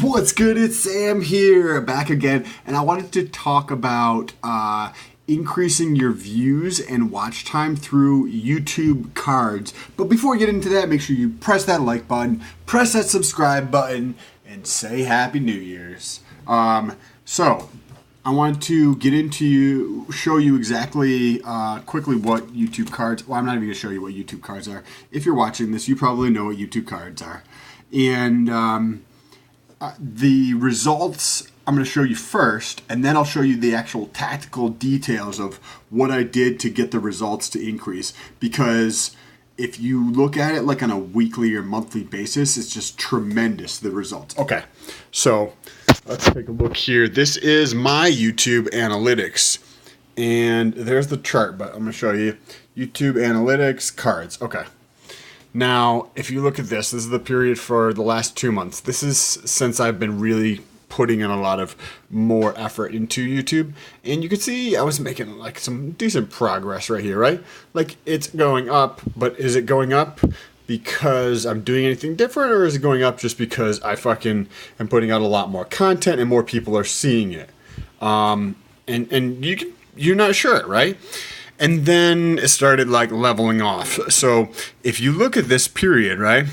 What's good? It's Sam here, back again, and I wanted to talk about increasing your views and watch time through YouTube cards. But before we get into that, make sure you press that like button, press that subscribe button, and say Happy New Year's. So I want to show you exactly quickly what YouTube cards. Well, I'm not even going to show you what YouTube cards are. If you're watching this, you probably know what YouTube cards are, and the results I'm going to show you first, and then I'll show you the actual tactical details of what I did to get the results to increase. Because if you look at it like on a weekly or monthly basis, it's just tremendous, the results. Okay, so let's take a look here. This is my YouTube analytics, and there's the chart, but I'm going to show you YouTube analytics cards. Okay. Now, if you look at this is the period for the last 2 months. This is since I've been really putting in a lot of more effort into YouTube. And you can see I was making like some decent progress right here, right? Like it's going up, but is it going up because I'm doing anything different, or is it going up just because I fucking am putting out a lot more content and more people are seeing it? And you're not sure, right? And then it started like leveling off. So if you look at this period, right?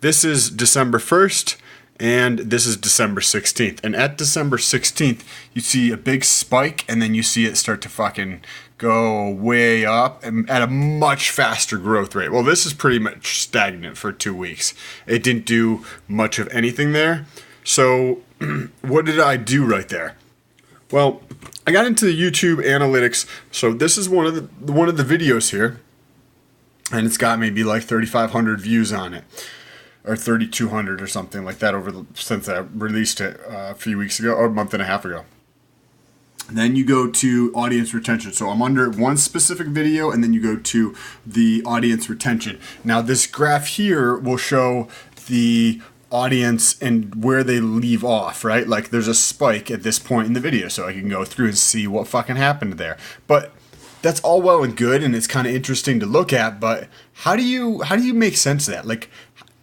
This is December 1st and this is December 16th. And at December 16th, you see a big spike, and then you see it start to fucking go way up and at a much faster growth rate. Well, this is pretty much stagnant for 2 weeks. It didn't do much of anything there. So what did I do right there? Well, I got into the YouTube analytics. So this is one of the videos here, and it's got maybe like 3,500 views on it, or 3,200 or something like that since I released it a few weeks ago, or a month and a half ago. Then you go to audience retention. So I'm under one specific video, and then you go to the audience retention. Now this graph here will show the audience and where they leave off, right? Like there's a spike at this point in the video, so I can go through and see what fucking happened there. But that's all well and good, and it's kind of interesting to look at, but how do you make sense of that? Like,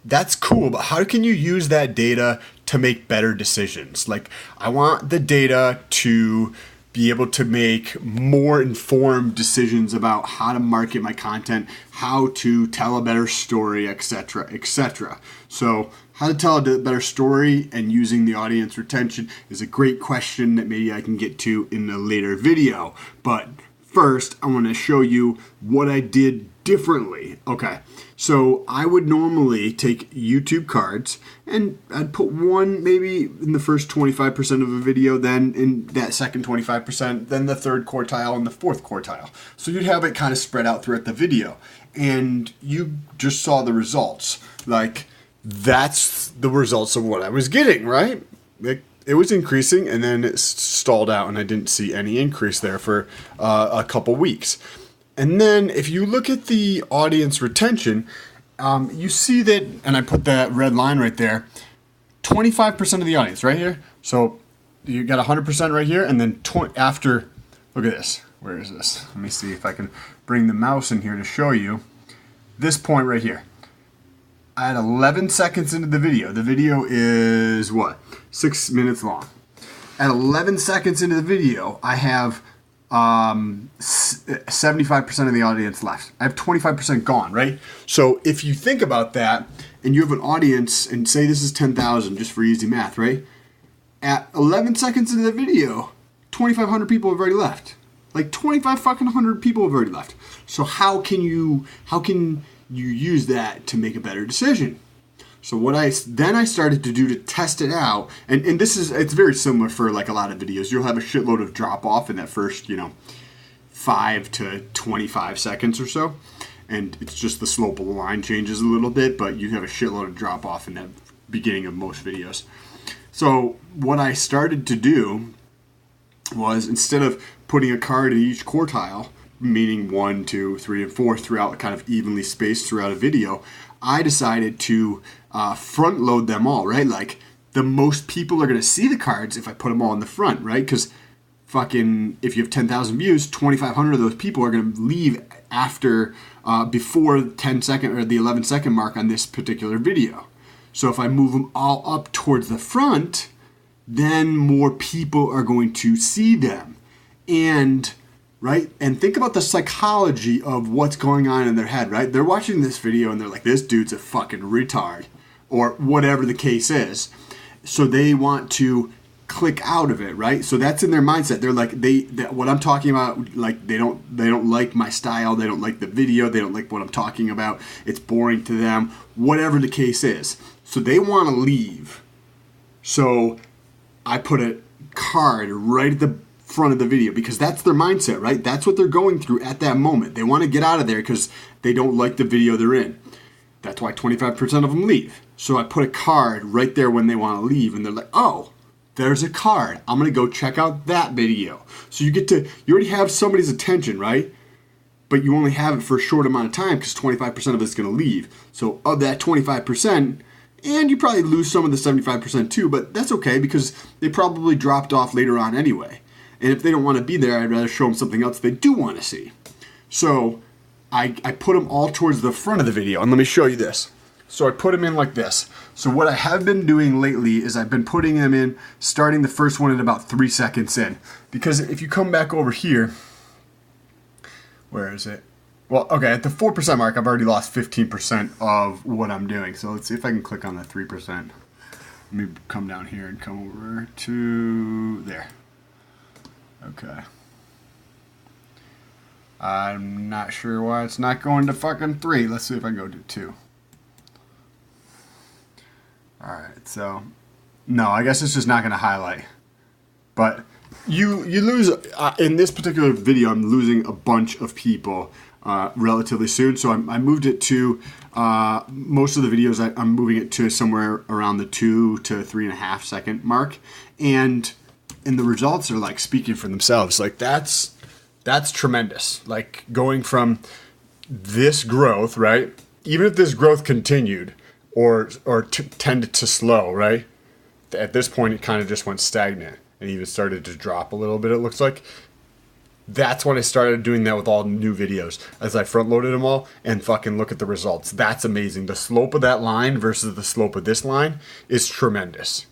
that's cool, but how can you use that data to make better decisions? Like, I want the data to be able to make more informed decisions about how to market my content, how to tell a better story, etc., etc. So how to tell a better story and using the audience retention is a great question that maybe I can get to in a later video. But first, I want to show you what I did differently. Okay, so I would normally take YouTube cards and I'd put one maybe in the first 25% of a video, then in that second 25%, then the third quartile and the fourth quartile. So you'd have it kind of spread out throughout the video. And you just saw the results. Like, that's the results of what I was getting, right? It was increasing, and then it stalled out, and I didn't see any increase there for a couple weeks. And then if you look at the audience retention, you see that, and I put that red line right there, 25% of the audience right here. So you got 100% right here, and then after, look at this. Where is this? Let me see if I can bring the mouse in here to show you. This point right here. I had 11 seconds into the video. The video is what? 6 minutes long. At 11 seconds into the video, I have 75% of the audience left. I have 25% gone, right? So if you think about that, and you have an audience, and say this is 10,000, just for easy math, right? At 11 seconds into the video, 2,500 people have already left. Like 2,500 people have already left. So how can you use that to make a better decision? So what I started to do to test it out, and it's very similar for like a lot of videos. You'll have a shitload of drop off in that first 5 to 25 seconds or so, and it's just the slope of the line changes a little bit, but you have a shitload of drop off in that beginning of most videos. So what I started to do was, instead of putting a card in each quartile, meaning 1, 2, 3, and 4 throughout, kind of evenly spaced throughout a video, I decided to front load them all, right? Like, the most people are going to see the cards if I put them all in the front, right? Because fucking, if you have 10,000 views, 2,500 of those people are going to leave after, before 10 second or the 11 second mark on this particular video. So if I move them all up towards the front, then more people are going to see them. And right? And think about the psychology of what's going on in their head, right? They're watching this video and they're like, this dude's a fucking retard, or whatever the case is. So they want to click out of it, right? So that's in their mindset. They're like, what I'm talking about, like they don't like my style, they don't like the video, they don't like what I'm talking about, it's boring to them, whatever the case is. So they want to leave. So I put a card right at the front of the video because that's their mindset, right? That's what they're going through at that moment. They want to get out of there because they don't like the video they're in. That's why 25% of them leave. So I put a card right there when they want to leave, and they're like, oh, there's a card. I'm going to go check out that video. So you already have somebody's attention, right? But you only have it for a short amount of time because 25% of it's going to leave. So of that 25%, and you probably lose some of the 75% too, but that's okay because they probably dropped off later on anyway. And if they don't want to be there, I'd rather show them something else they do want to see. So I put them all towards the front of the video. And let me show you this. So I put them in like this. So what I have been doing lately is I've been putting them in, starting the first one at about 3 seconds in. Because if you come back over here, where is it? Well, okay, at the 4% mark, I've already lost 15% of what I'm doing. So let's see if I can click on the 3%. Let me come down here and come over to there. Okay. I'm not sure why it's not going to fucking 3. Let's see if I can go to 2. Alright, so no, I guess it's just not going to highlight. But you lose, in this particular video, I'm losing a bunch of people relatively soon. So I moved it to, most of the videos I'm moving it to somewhere around the 2 to 3.5 second mark. And the results are like speaking for themselves. Like that's tremendous. Like going from this growth, right? Even if this growth continued or tended to slow, right? At this point, it kind of just went stagnant and even started to drop a little bit, it looks like. That's when I started doing that with all new videos as I front loaded them all and fucking look at the results. That's amazing. The slope of that line versus the slope of this line is tremendous.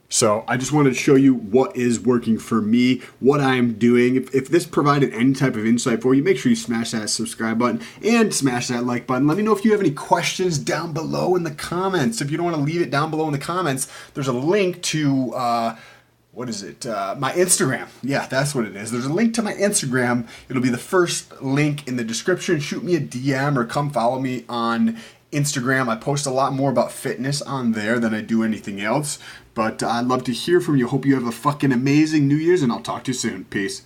So I just wanted to show you what is working for me, what I'm doing. If this provided any type of insight for you, make sure you smash that subscribe button and smash that like button. Let me know if you have any questions down below in the comments. If you don't want to leave it down below in the comments, there's a link to, what is it? My Instagram. Yeah, that's what it is. There's a link to my Instagram. It'll be the first link in the description. Shoot me a DM or come follow me on Instagram. I post a lot more about fitness on there than I do anything else. But I'd love to hear from you. Hope you have a fucking amazing New Year's, and I'll talk to you soon. Peace.